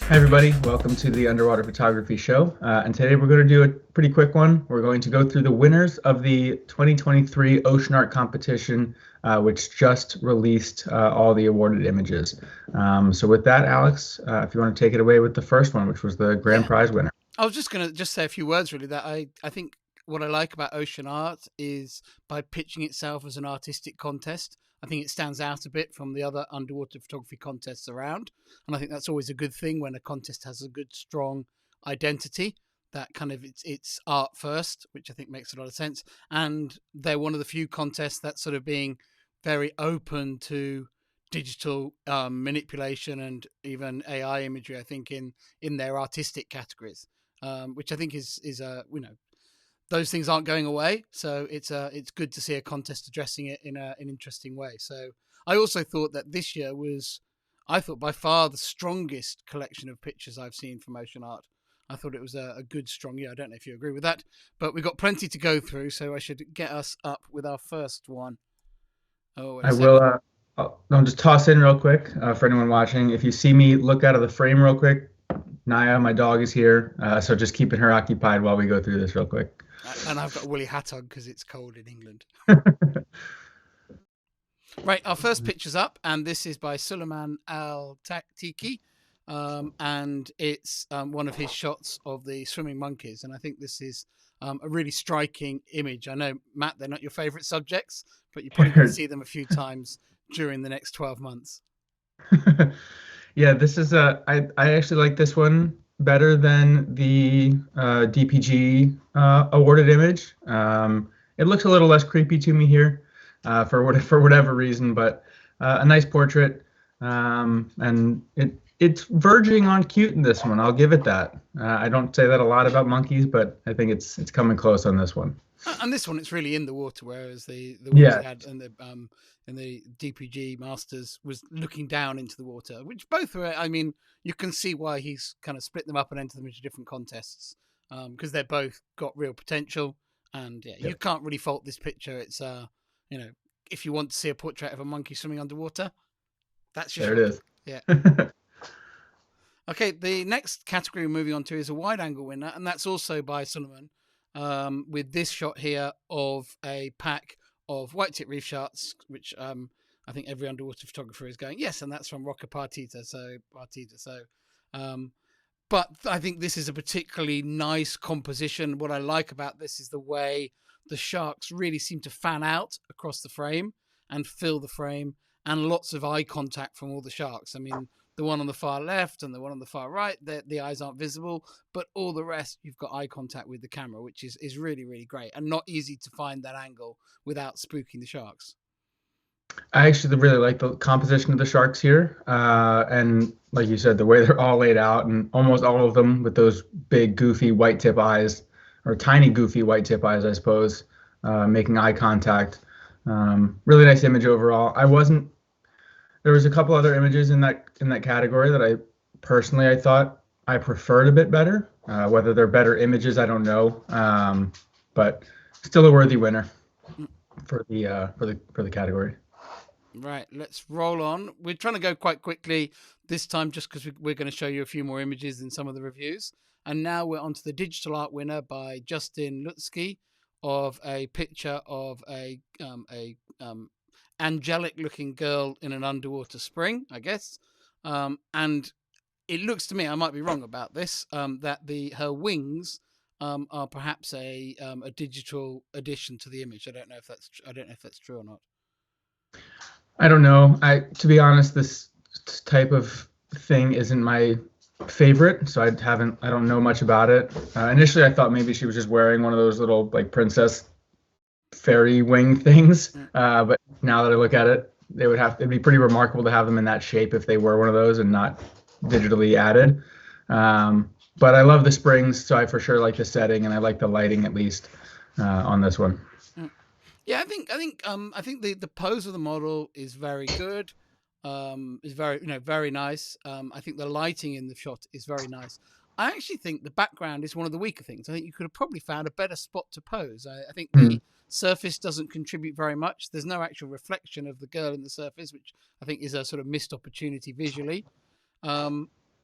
Hi, everybody. Welcome to the Underwater Photography Show. And today we're going to do a pretty quick one. We're going to go through the winners of the 2023 Ocean Art Competition, which just released all the awarded images. So with that, Alex, if you want to take it away with the first one, which was the grand prize winner. I was just going to say a few words, really, that I think what I like about ocean art is by pitching itself as an artistic contest, I think it stands out a bit from the other underwater photography contests around. And I think that's always a good thing when a contest has a good, strong identity. That kind of it's art first, which I think makes a lot of sense. And they're one of the few contests that's sort of being very open to digital manipulation and even AI imagery, I think, in their artistic categories, which I think is those things aren't going away. So it's good to see a contest addressing it in an interesting way. So I also thought that this year was, I thought, by far the strongest collection of pictures I've seen from ocean art. I thought it was a good, strong year. I don't know if you agree with that, but we've got plenty to go through. So I should get us up with our first one. Oh, I will. I'll just toss in real quick for anyone watching. If you see me look out of the frame real quick, Naya, my dog, is here. So just keeping her occupied while we go through this real quick. And I've got a woolly hat on because it's cold in England. Right, our first picture's up, and this is by Suleiman Al-Tiki, and it's one of his shots of the swimming monkeys. And I think this is a really striking image. I know, Matt, they're not your favourite subjects, but you're probably going to see them a few times during the next 12 months. Yeah, this is I actually like this one better than the DPG awarded image. It looks a little less creepy to me here for whatever reason, but a nice portrait, and it's verging on cute in this one. I'll give it that. I don't say that a lot about monkeys, but I think it's coming close on this one. And this one, it's really in the water, whereas the ones we had in the DPG Masters was looking down into the water, which both are. I mean, you can see why he's kind of split them up and entered them into different contests, because they're both got real potential. And you can't really fault this picture. It's if you want to see a portrait of a monkey swimming underwater, that's your there shot. it is. Yeah. Okay, the next category we're moving on to is a wide angle winner, and that's also by Suleiman. With this shot here of a pack of white tip reef sharks, which I think every underwater photographer is going, yes, and that's from Roca Partita. But I think this is a particularly nice composition. What I like about this is the way the sharks really seem to fan out across the frame and fill the frame, and lots of eye contact from all the sharks. I mean, the one on the far left and the one on the far right, the eyes aren't visible, but all the rest, you've got eye contact with the camera, which is really, really great and not easy to find that angle without spooking the sharks. I actually really like the composition of the sharks here, and like you said, the way they're all laid out, and almost all of them with those big, goofy white tip eyes, or tiny, goofy white tip eyes, I suppose, making eye contact. Really nice image overall. There was a couple other images in that category that I thought I preferred a bit better. Whether they're better images, I don't know, but still a worthy winner for the category. Right, let's roll on. We're trying to go quite quickly this time just because we're going to show you a few more images in some of the reviews. And now we're on to the digital art winner by Justin Lutsky of a picture of a angelic looking girl in an underwater spring, I guess. And it looks to me, I might be wrong about this, that her wings are perhaps a digital addition to the image. I don't know if that's true or not. I don't know. To be honest, this type of thing isn't my favorite, so I don't know much about it. Initially, I thought maybe she was just wearing one of those little like princess fairy wing things. But now that I look at it, it'd be pretty remarkable to have them in that shape if they were one of those and not digitally added. But I love the springs, so I for sure like the setting, and I like the lighting at least on this one. Yeah, I think the pose of the model is very good. Is very nice. I think the lighting in the shot is very nice. I actually think the background is one of the weaker things. I think you could have probably found a better spot to pose. I think the surface doesn't contribute very much. There's no actual reflection of the girl in the surface, which I think is a sort of missed opportunity visually.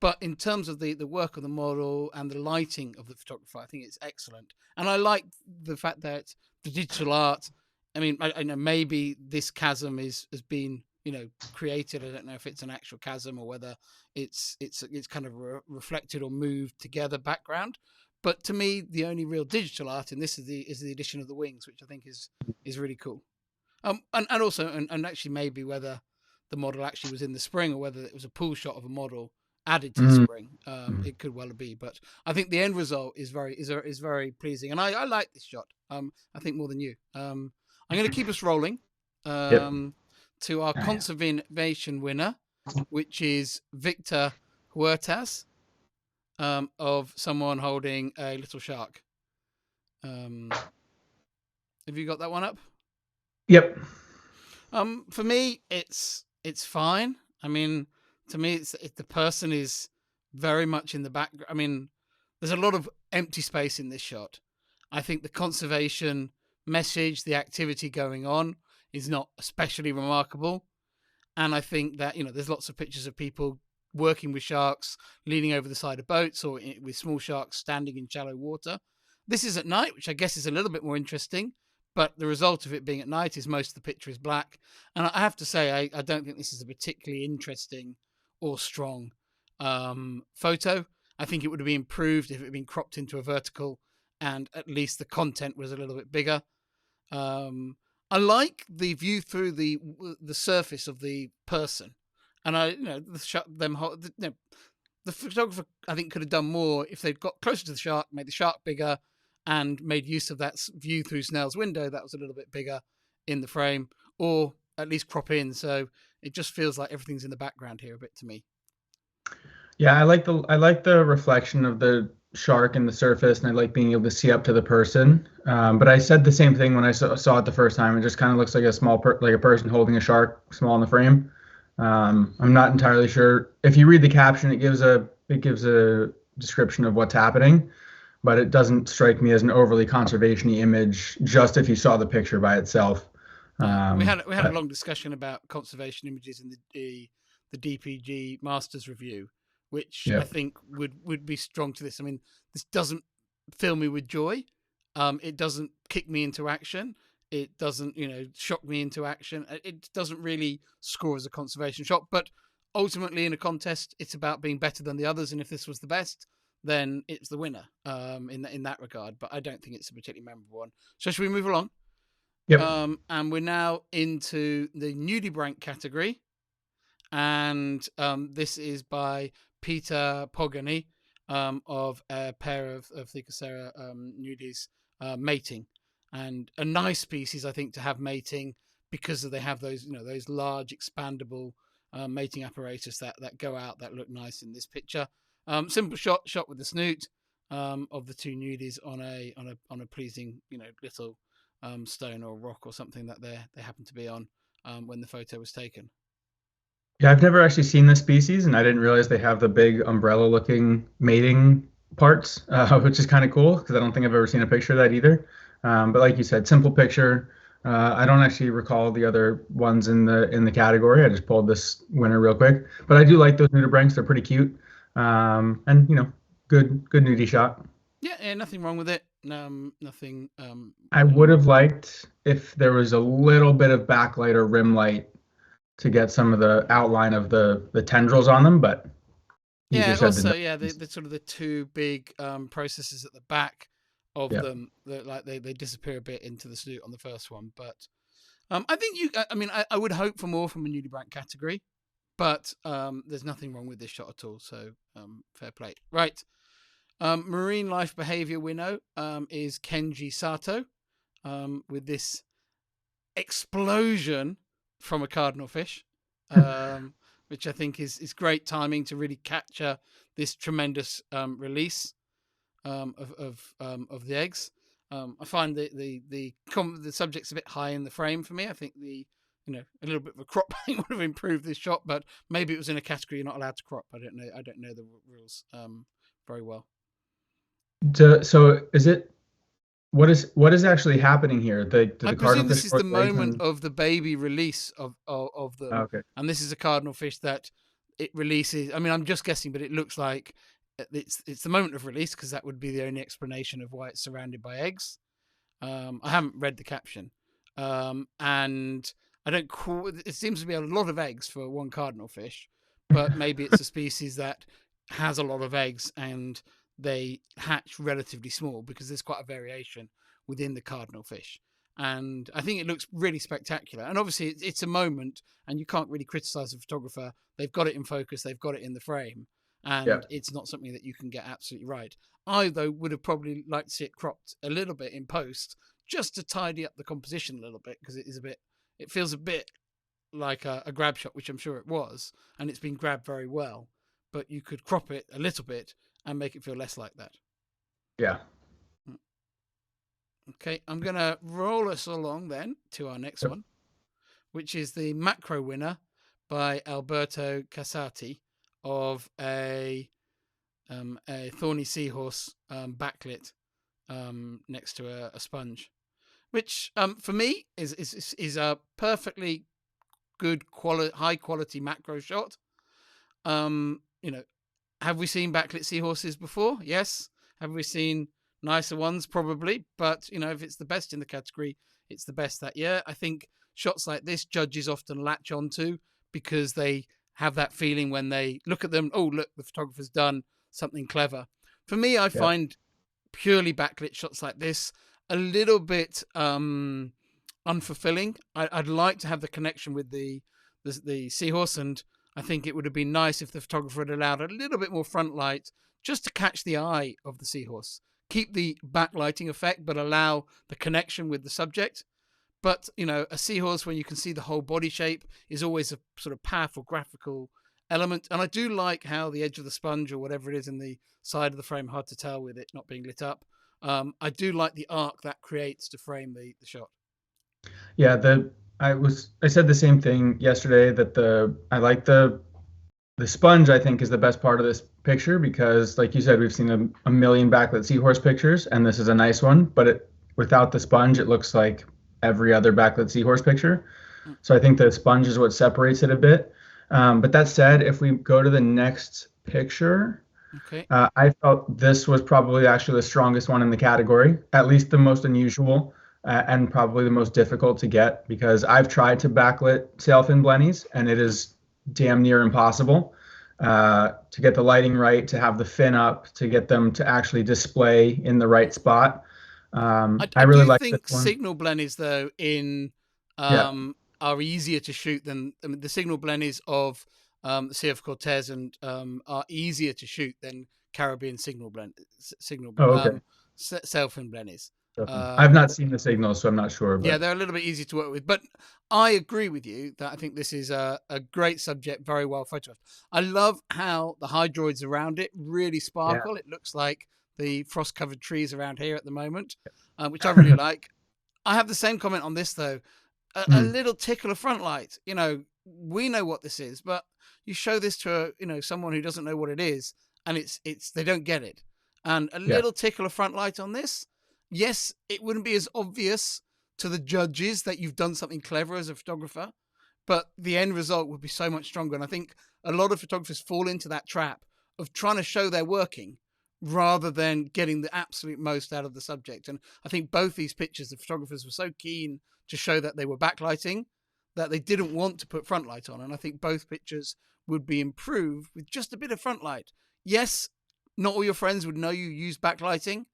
But in terms of the work of the model and the lighting of the photographer, I think it's excellent. And I like the fact that the digital art. I mean, I know maybe this chasm has been created. I don't know if it's an actual chasm or whether it's kind of reflected or moved together background. But to me, the only real digital art in this is the addition of the wings, which I think is really cool. And also and actually maybe whether the model actually was in the spring or whether it was a pull shot of a model added to the spring. It could well be, but I think the end result is very pleasing, and I like this shot. I think more than you. I'm going to keep us rolling Yep. to our conservation winner, which is Victor Huertas, of someone holding a little shark. Have you got that one up? Yep. For me, it's fine. I mean, to me, the person is very much in the background. I mean, there's a lot of empty space in this shot. I think the conservation message, the activity going on, is not especially remarkable. And I think that there's lots of pictures of people working with sharks, leaning over the side of boats, or with small sharks standing in shallow water. This is at night, which I guess is a little bit more interesting. But the result of it being at night is most of the picture is black. And I have to say, I don't think this is a particularly interesting or strong photo. I think it would have been improved if it had been cropped into a vertical and at least the content was a little bit bigger. I like the view through the surface of the person. And the photographer, I think, could have done more if they'd got closer to the shark, made the shark bigger, and made use of that view through Snell's window that was a little bit bigger in the frame, or at least crop in. So it just feels like everything's in the background here a bit to me. Yeah, I like the reflection of the shark in the surface, and I like being able to see up to the person. But I said the same thing when I saw it the first time. It just kind of looks like a small like a person holding a shark, small in the frame. I'm not entirely sure. If you read the caption, it gives a description of what's happening, but it doesn't strike me as an overly conservation-y image just if you saw the picture by itself. We had a long discussion about conservation images in the DPG Masters review, which I think would be strong to this. I mean, this doesn't fill me with joy. It doesn't kick me into action. It doesn't, shock me into action. It doesn't really score as a conservation shot. But ultimately, in a contest, it's about being better than the others. And if this was the best, then it's the winner in that regard. But I don't think it's a particularly memorable one. So should we move along? Yep. And we're now into the nudibranch category. And this is by Peter Pogany of a pair of Thecocera nudies mating. And a nice species, I think, to have mating because they have those, those large expandable mating apparatus that go out that look nice in this picture. Simple shot with the snoot of the two nudies on a pleasing, little stone or rock or something that they happen to be on when the photo was taken. Yeah, I've never actually seen this species, and I didn't realize they have the big umbrella-looking mating parts, which is kind of cool because I don't think I've ever seen a picture of that either. But like you said, simple picture. I don't actually recall the other ones in the category. I just pulled this winner real quick, but I do like those nudibranchs. They're pretty cute, and good nudie shot. Yeah, nothing wrong with it. Nothing. I would have liked if there was a little bit of backlight or rim light to get some of the outline of the tendrils on them, but the sort of the two big processes at the back of them that they disappear a bit into the snoot on the first one. But I think I would hope for more from a nudibranch category, but there's nothing wrong with this shot at all. So fair play. Right. Marine life behavior winnow is Kenji Sato with this explosion from a cardinal fish, which I think is great timing to really capture this tremendous release of the eggs. I find the subject's a bit high in the frame for me. I think a little bit of a crop would have improved this shot, but maybe it was in a category you're not allowed to crop. I don't know the rules very well. So is it? What is actually happening here? I presume this is the moment of the baby release of them. Okay. And this is a cardinal fish that it releases. I mean, I'm just guessing, but it looks like it's the moment of release, because that would be the only explanation of why it's surrounded by eggs. I haven't read the caption, and I don't. It seems to be a lot of eggs for one cardinal fish, but maybe it's a species that has a lot of eggs and they hatch relatively small, because there's quite a variation within the cardinal fish. And I think it looks really spectacular. And obviously, it's a moment, and you can't really criticize a photographer. They've got it in focus, they've got it in the frame, Yeah. and it's not something that you can get absolutely right. I, though, would have probably liked to see it cropped a little bit in post, just to tidy up the composition a little bit, because it feels a bit like a grab shot, which I'm sure it was, and it's been grabbed very well. But you could crop it a little bit and make it feel less like that. Yeah. Okay, I'm going to roll us along then to our next one, which is the macro winner by Alberto Casati of a thorny seahorse backlit next to a sponge, which for me is a perfectly good quality, high quality macro shot. Have we seen backlit seahorses before? Yes. Have we seen nicer ones? Probably. But if it's the best in the category, it's the best that year. I think shots like this judges often latch onto, because they have that feeling when they look at them. Oh, look, the photographer's done something clever. For me, I find purely backlit shots like this a little bit unfulfilling. I'd like to have the connection with the seahorse, and I think it would have been nice if the photographer had allowed a little bit more front light just to catch the eye of the seahorse. Keep the backlighting effect, but allow the connection with the subject. But, a seahorse, when you can see the whole body shape, is always a sort of powerful graphical element. And I do like how the edge of the sponge, or whatever it is in the side of the frame, hard to tell with it not being lit up. I do like the arc that creates to frame the shot. Yeah, I said the same thing yesterday, that I like the sponge. I think is the best part of this picture, because like you said, we've seen a million backlit seahorse pictures, and this is a nice one, but without the sponge, it looks like every other backlit seahorse picture. So I think the sponge is what separates it a bit. But that said, if we go to the next picture, okay, I felt this was probably actually the strongest one in the category, at least the most unusual. And probably the most difficult to get, because I've tried to backlit sailfin blennies, and it is damn near impossible to get the lighting right, to have the fin up, to get them to actually display in the right spot. I really do like think this one. signal blennies, though, are easier to shoot than the signal blennies of the Sea of Cortez, and are easier to shoot than Caribbean Okay. sailfin blennies. I've not seen the signals, so I'm not sure. But Yeah, they're a little bit easier to work with. But I agree with you that I think this is a great subject, very well photographed. I love how the hydroids around it really sparkle. It looks like the frost-covered trees around here at the moment, which I really like. I have the same comment on this, though. A little tickle of front light. We know what this is, but you show this to someone who doesn't know what it is, and it's they don't get it. And a little tickle of front light on this. Yes, it wouldn't be as obvious to the judges that you've done something clever as a photographer, but the end result would be so much stronger. And I think a lot of photographers fall into that trap of trying to show they're working rather than getting the absolute most out of the subject. And I think both these pictures, the photographers were so keen to show that they were backlighting that they didn't want to put front light on. And I think both pictures would be improved with just a bit of front light. Yes, not all your friends would know you use backlighting,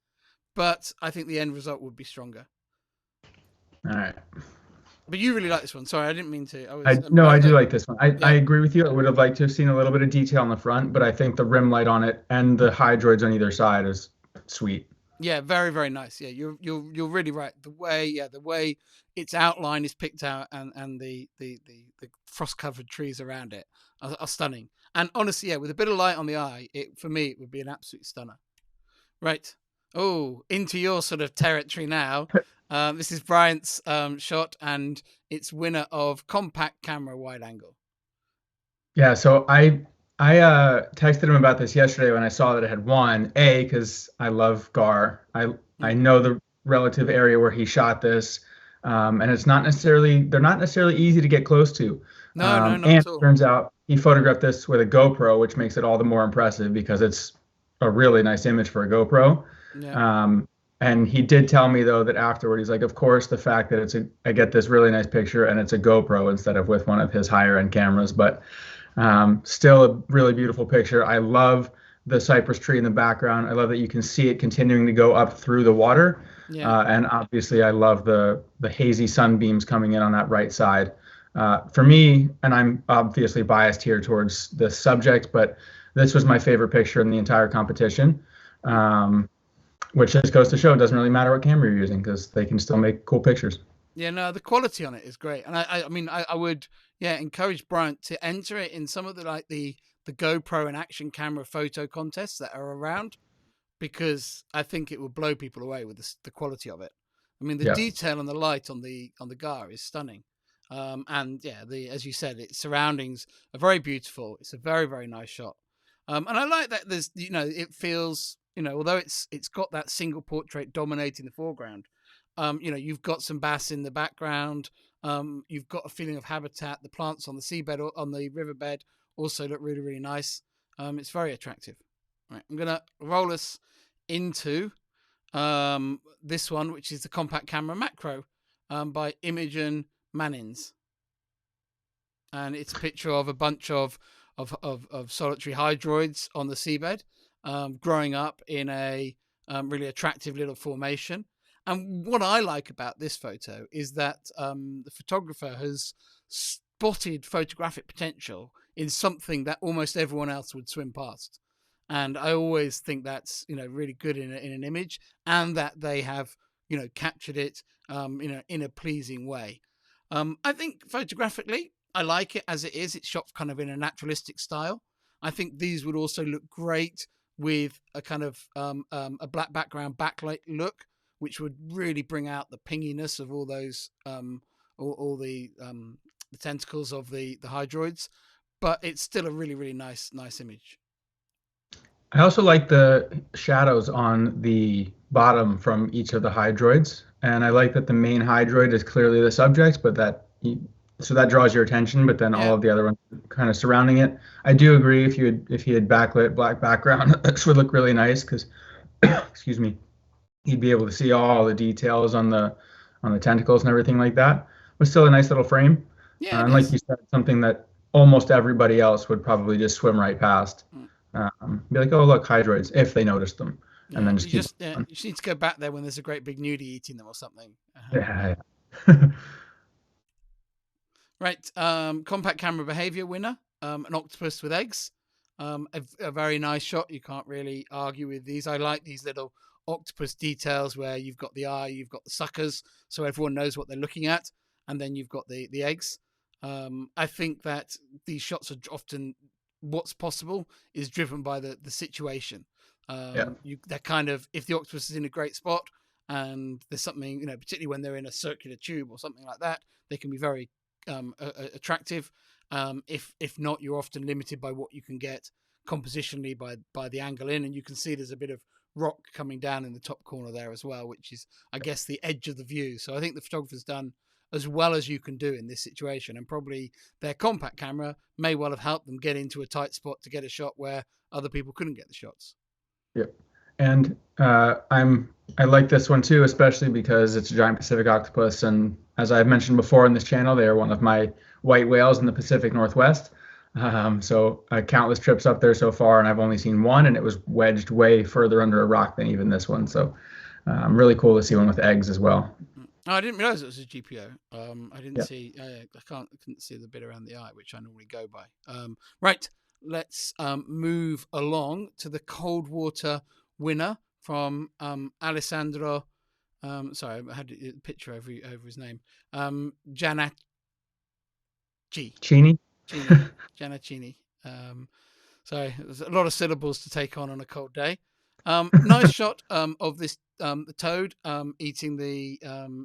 but I think the end result would be stronger. All right. But you really like this one. Sorry, I didn't mean to. I do like this one. I agree with you. I would have liked to have seen a little bit of detail on the front, but I think the rim light on it and the hydroids on either side is sweet. Yeah, very, very nice. Yeah, you're really right. The way its outline is picked out, and the frost covered trees around it are stunning. And honestly, yeah, with a bit of light on the eye, for me it would be an absolute stunner. Right. Oh, into your sort of territory now. This is Bryant's shot, and it's winner of compact camera wide angle. Yeah, so I texted him about this yesterday when I saw that it had won. Because I love Gar. I know the relative area where he shot this, and they're not necessarily easy to get close to. No, not and at all. it turns out he photographed this with a GoPro, which makes it all the more impressive because it's a really nice image for a GoPro. Yeah. Um, and he did tell me though that afterward, he's like, of course, the fact that I get this really nice picture and it's a GoPro instead of with one of his higher end cameras, but still a really beautiful picture. I love the cypress tree in the background. I love that you can see it continuing to go up through the water. Yeah. And obviously, I love the hazy sunbeams coming in on that right side. For me, and I'm obviously biased here towards the subject, but this was my favorite picture in the entire competition, which just goes to show it doesn't really matter what camera you're using because they can still make cool pictures. Yeah, no, the quality on it is great, and I mean, I would, yeah, encourage Brant to enter it in some of the GoPro and action camera photo contests that are around, because I think it will blow people away with the quality of it. I mean, the Yeah. detail on the light on the GAR is stunning, and yeah, the as you said, its surroundings are very beautiful. It's a very very nice shot, and I like that there's it feels although it's got that single portrait dominating the foreground. You've got some bass in the background. You've got a feeling of habitat. The plants on the seabed or on the riverbed also look really, really nice. It's very attractive. Right, I'm gonna roll us into this one, which is the compact camera macro by Imag Mans, and it's a picture of a bunch of solitary hydroids on the seabed, growing up in a really attractive little formation. And what I like about this photo is that the photographer has spotted photographic potential in something that almost everyone else would swim past. And I always think that's really good in an image, and that they have captured it in a pleasing way. I think photographically, I like it as it is. It's shot kind of in a naturalistic style. I think these would also look great with a kind of a black background backlight look, which would really bring out the pinginess of all those all the tentacles of the hydroids. But it's still a really really nice image. I also like the shadows on the bottom from each of the hydroids, and I Yeah, like that the main hydroid is clearly the subject, but so that draws your attention, but then all yeah, of the other ones kind of surrounding it. I do agree if he had backlit black background, this would look really nice because, excuse me, you'd be able to see all the details on the tentacles and everything like that. But still a nice little frame, yeah. It and like is. you said, something that almost everybody else would probably just swim right past. Mm. Be like, oh look, hydroids, if they noticed them, and Yeah, then just keep on. you just need to go back there when there's a great big nudie eating them or something. Yeah, yeah. Right, compact camera behavior winner, an octopus with eggs. A very nice shot. You can't really argue with these. I like these little octopus details where you've got the eye, you've got the suckers, so everyone knows what they're looking at, and then you've got the eggs. I think that these shots are often what's possible is driven by the situation. Yeah. They're kind of, if the octopus is in a great spot and there's something, particularly when they're in a circular tube or something like that, they can be very attractive. If not, you're often limited by what you can get compositionally by the angle in, and you can see there's a bit of rock coming down in the top corner there as well, which is, I guess, the edge of the view. So I think the photographer's done as well as you can do in this situation, and probably their compact camera may well have helped them get into a tight spot to get a shot where other people couldn't get the shots. Yep. And I like this one too, especially because it's a giant Pacific octopus, and as I've mentioned before in this channel, they are one of my white whales in the Pacific Northwest. So countless trips up there so far, and I've only seen one, and it was wedged way further under a rock than even this one. So really cool to see one with eggs as well. Oh, I didn't realize it was a GPO. I didn't Yeah. see. I couldn't see the bit around the eye, which I normally go by. Right. Let's move along to the cold water winner from Alessandro. Sorry, I had a picture over his name. Janacci. Chini. Chini. Janacini. Sorry, there's a lot of syllables to take on a cold day. Nice shot of this the toad eating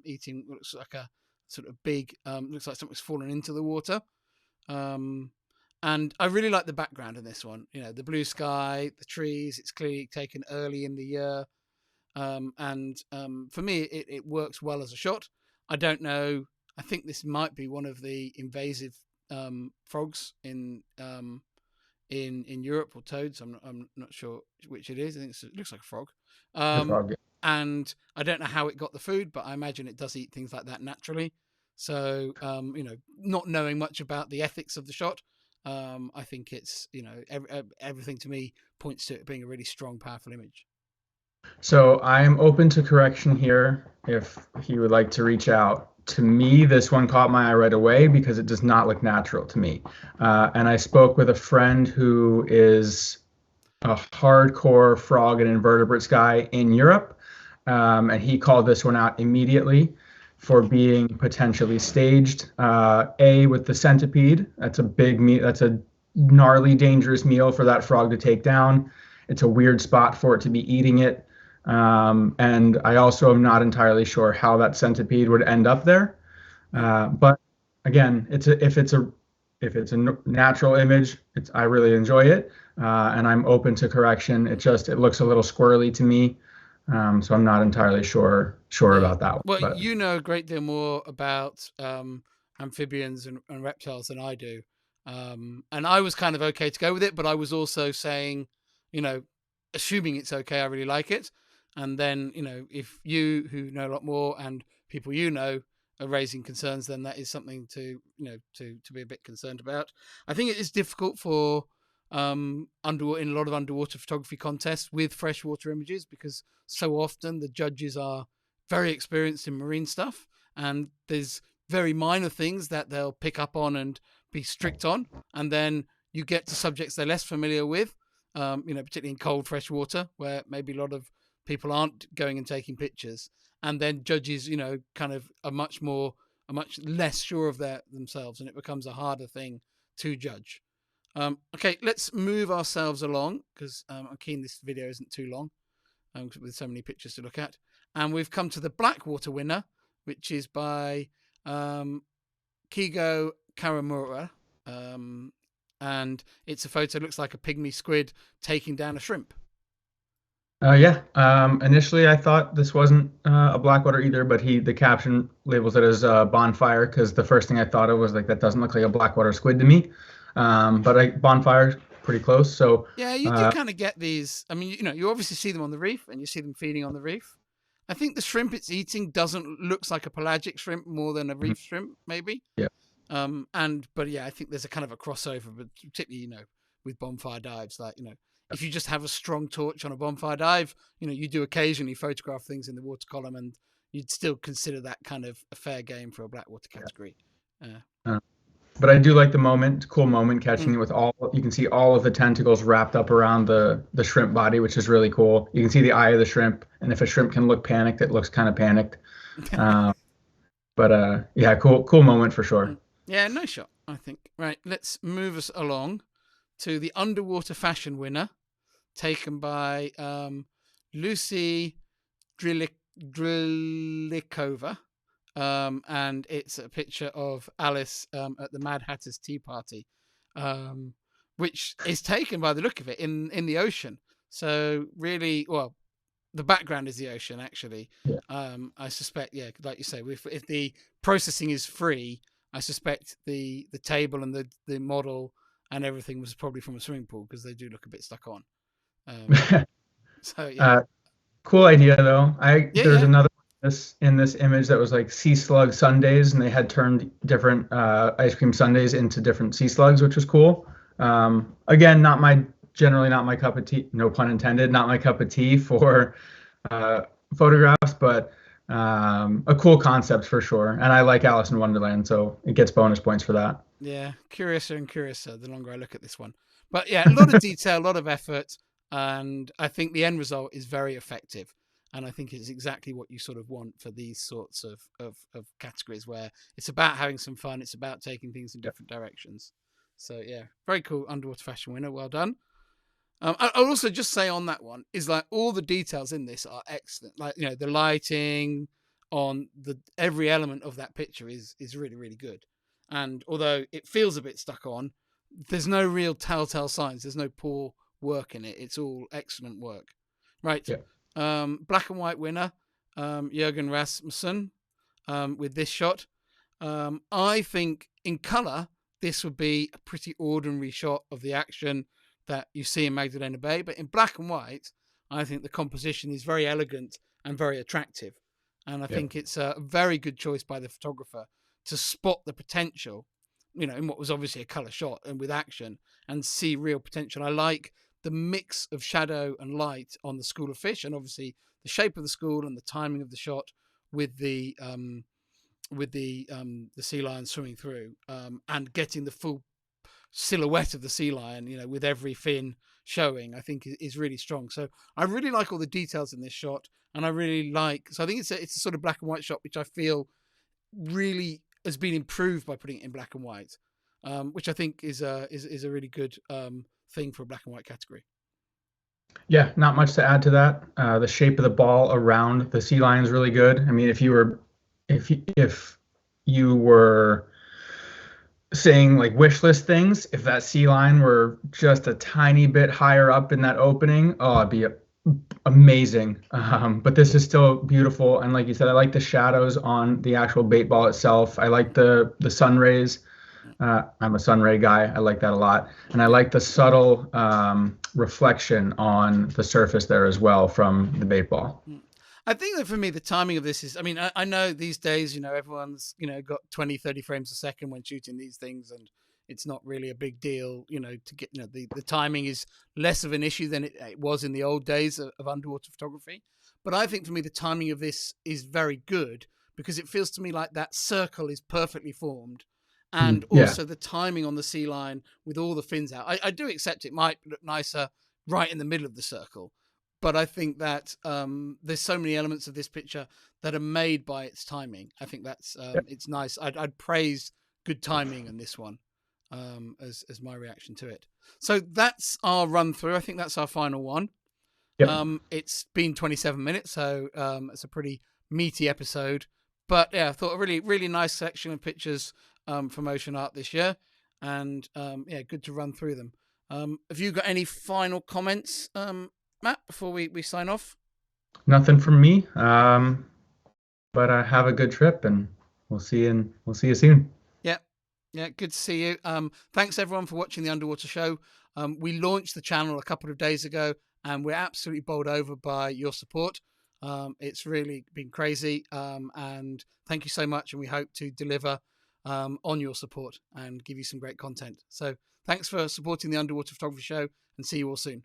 eating looks like a sort of big looks like something's fallen into the water. And I really like the background in this one. The blue sky, the trees. It's clearly taken early in the year, and for me, it works well as a shot. I don't know. I think this might be one of the invasive frogs in Europe, or toads. I'm not sure which it is. I think it looks like a frog. The frog. And I don't know how it got the food, but I imagine it does eat things like that naturally. So, not knowing much about the ethics of the shot, I think it's, everything to me points to it being a really strong, powerful image. So I'm open to correction here if he would like to reach out. To me, this one caught my eye right away because it does not look natural to me. And I spoke with a friend who is a hardcore frog and invertebrates guy in Europe, and he called this one out immediately for being potentially staged. With the centipede, that's a big meat. That's a gnarly, dangerous meal for that frog to take down. It's a weird spot for it to be eating it. And I also am not entirely sure how that centipede would end up there. But again, if it's a natural image, I really enjoy it, and I'm open to correction. It looks a little squirrely to me, so I'm not entirely sure about that one. Well, But you know a great deal more about amphibians and reptiles than I do. And I was kind of okay to go with it, but I was also saying, assuming it's okay, I really like it. And then, if you, who know a lot more, and people are raising concerns, then that is something to be a bit concerned about. I think it is difficult for in a lot of underwater photography contests with freshwater images, because so often the judges are very experienced in marine stuff, and there's very minor things that they'll pick up on and be strict on, and then you get to subjects they're less familiar with, particularly in cold freshwater, where maybe a lot of people aren't going and taking pictures, and then judges, kind of are much less sure of themselves, and it becomes a harder thing to judge. Okay, let's move ourselves along, because I'm keen this video isn't too long, with so many pictures to look at. And we've come to the Blackwater winner, which is by Kigo Karamura. And it's a photo, looks like a pygmy squid taking down a shrimp. Yeah. Initially, I thought this wasn't a Blackwater either, but the caption labels it as a bonfire, because the first thing I thought of was like, that doesn't look like a Blackwater squid to me. But bonfire pretty close. So yeah, you do kind of get these. I mean, you obviously see them on the reef, and you see them feeding on the reef. I think the shrimp it's eating looks like a pelagic shrimp more than a reef shrimp, maybe. Yeah. But yeah, I think there's a kind of a crossover, but particularly, with bonfire dives, like, if you just have a strong torch on a bonfire dive, you do occasionally photograph things in the water column, and you'd still consider that kind of a fair game for a Blackwater category. But I do like the moment, cool moment, catching it with you can see all of the tentacles wrapped up around the shrimp body, which is really cool. You can see the eye of the shrimp, and if a shrimp can look panicked, it looks kind of panicked. Yeah, cool moment for sure. Yeah, nice shot, I think. Right, let's move us along to the underwater fashion winner, taken by Lucy Drilikova. And it's a picture of Alice at the Mad Hatter's Tea Party, which is taken, by the look of it, in the ocean. So really, well, the background is the ocean, actually. Yeah. I suspect, yeah, like you say, if the processing is free, I suspect the table and the model and everything was probably from a swimming pool, because they do look a bit stuck on. So yeah. Cool idea though. There's another in this image that was like sea slug sundaes, and they had turned different ice cream sundaes into different sea slugs, which was cool. Again, generally not my cup of tea, no pun intended, not my cup of tea for photographs, but a cool concept for sure. And I like Alice in Wonderland, so it gets bonus points for that. Yeah, curiouser and curiouser the longer I look at this one. But yeah, a lot of detail, a lot of effort, and I think the end result is very effective. And I think it's exactly what you sort of want for these sorts of categories, where it's about having some fun, it's about taking things in different directions. So yeah, very cool underwater fashion winner. Well done. I'll also just say on that one is, like, all the details in this are excellent. Like, the lighting on every element of that picture is really, really good. And although it feels a bit stuck on, there's no real telltale signs. There's no poor work in it. It's all excellent work. Right. Yeah. Black and white winner, Jürgen Rasmussen, with this shot. I think in colour, this would be a pretty ordinary shot of the action that you see in Magdalena Bay. But in black and white, I think the composition is very elegant and very attractive. And I think it's a very good choice by the photographer to spot the potential, in what was obviously a color shot and with action, and see real potential. I like the mix of shadow and light on the school of fish, and obviously the shape of the school and the timing of the shot with the sea lion swimming through, and getting the full silhouette of the sea lion, with every fin showing, I think is really strong. So I really like all the details in this shot, and I think it's a sort of black and white shot, which I feel really has been improved by putting it in black and white, which I think is a really good thing for a black and white category. Yeah, not much to add to that. The shape of the ball around the sea lion is really good. I mean, if you were saying like wish list things, if that sea lion were just a tiny bit higher up in that opening, oh, it'd be amazing. But this is still beautiful, and like you said, I like the shadows on the actual bait ball itself. I like the sun rays. I'm a sun ray guy. I like that a lot, and I like the subtle reflection on the surface there as well from the bait ball. I think that for me, the timing of this is, I know these days, everyone's, got 20, 30 frames a second when shooting these things, and it's not really a big deal, to get, the timing is less of an issue than it was in the old days of underwater photography. But I think for me, the timing of this is very good because it feels to me like that circle is perfectly formed. And also the timing on the sea lion with all the fins out. I do accept it might look nicer right in the middle of the circle. But I think that there's so many elements of this picture that are made by its timing. I think that's it's nice. I'd praise good timing in this one as my reaction to it. So that's our run through. I think that's our final one. Yep. It's been 27 minutes, so it's a pretty meaty episode. But yeah, I thought a really, really nice section of pictures from Ocean Art this year. And good to run through them. Have you got any final comments, Matt, before we sign off? Nothing from me. But have a good trip, and we'll see you soon. Yeah, good to see you. Thanks everyone for watching the Underwater Show. We launched the channel a couple of days ago, and we're absolutely bowled over by your support. It's really been crazy, and thank you so much. And we hope to deliver on your support and give you some great content. So thanks for supporting the Underwater Photography Show, and see you all soon.